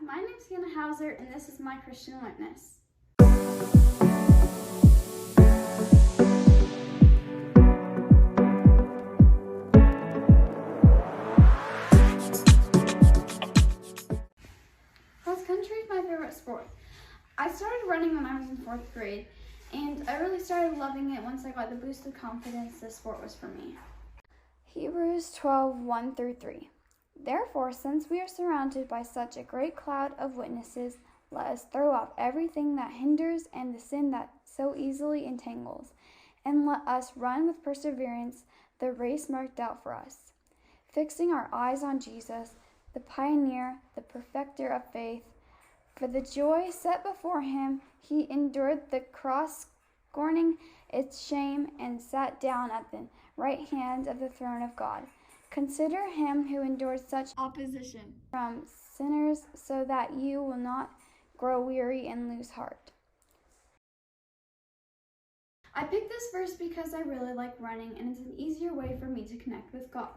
my name's Hauser, and this is my Christian witness. Cross country is my favorite sport. I started running when I was in 4th grade, and I really started loving it once I got the boost of confidence this sport was for me. Hebrews 12:1-3. Therefore, since we are surrounded by such a great cloud of witnesses, let us throw off everything that hinders and the sin that so easily entangles, and let us run with perseverance the race marked out for us, fixing our eyes on Jesus, the pioneer, the perfecter of faith. For the joy set before him, he endured the cross, scorning its shame, and sat down at the right hand of the throne of God. Consider him who endured such Opposition from sinners, so that you will not grow weary and lose heart. I picked this verse because I really like running, and it's an easier way for me to connect with God.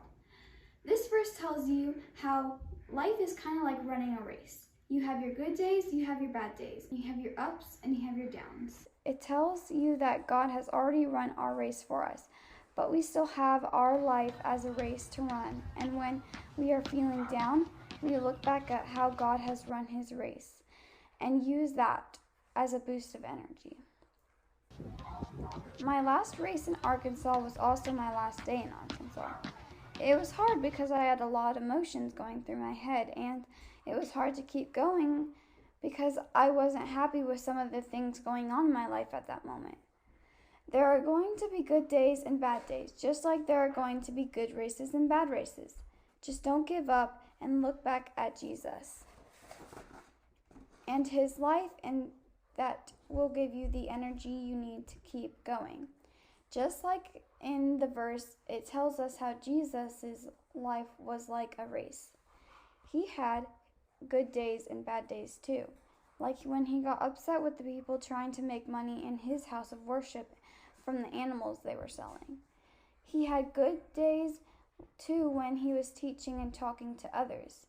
This verse tells you how life is kind of like running a race. You have your good days, you have your bad days. You have your ups and you have your downs. It tells you that God has already run our race for us, but we still have our life as a race to run. And when we are feeling down, we look back at how God has run his race and use that as a boost of energy. My last race in Arkansas was also my last day in Arkansas. It was hard because I had a lot of emotions going through my head, and it was hard to keep going because I wasn't happy with some of the things going on in my life at that moment. There are going to be good days and bad days, just like there are going to be good races and bad races. Just don't give up and look back at Jesus and his life, and that will give you the energy you need to keep going. Just like in the verse, it tells us how Jesus' life was like a race. He had good days and bad days too, like when he got upset with the people trying to make money in his house of worship from the animals they were selling. He had good days too when he was teaching and talking to others.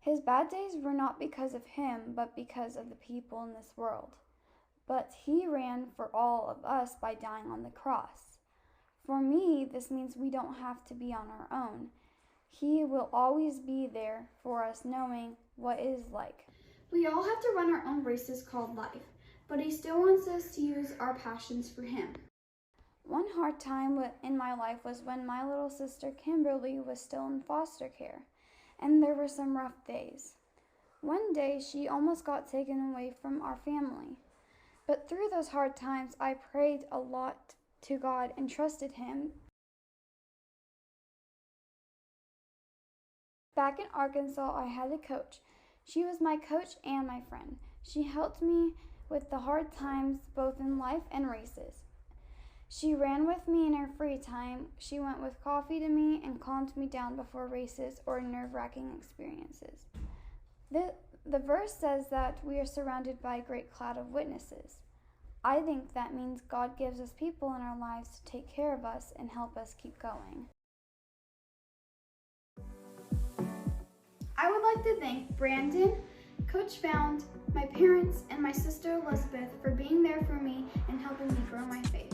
His bad days were not because of him, but because of the people in this world. But he ran for all of us by dying on the cross. For me, this means we don't have to be on our own. He will always be there for us, knowing what it is like. We all have to run our own races called life, but he still wants us to use our passions for him. One hard time in my life was when my little sister Kimberly was still in foster care, and there were some rough days. One day, she almost got taken away from our family. But through those hard times, I prayed a lot to God and trusted him. Back in Arkansas, I had a coach. She was my coach and my friend. She helped me with the hard times, both in life and races. She ran with me in her free time. She went with coffee to me and calmed me down before races or nerve-wracking experiences. The verse says that we are surrounded by a great cloud of witnesses. I think that means God gives us people in our lives to take care of us and help us keep going. I would like to thank Brandon, Coach Found, my parents, and my sister Elizabeth for being there for me and helping me grow my faith.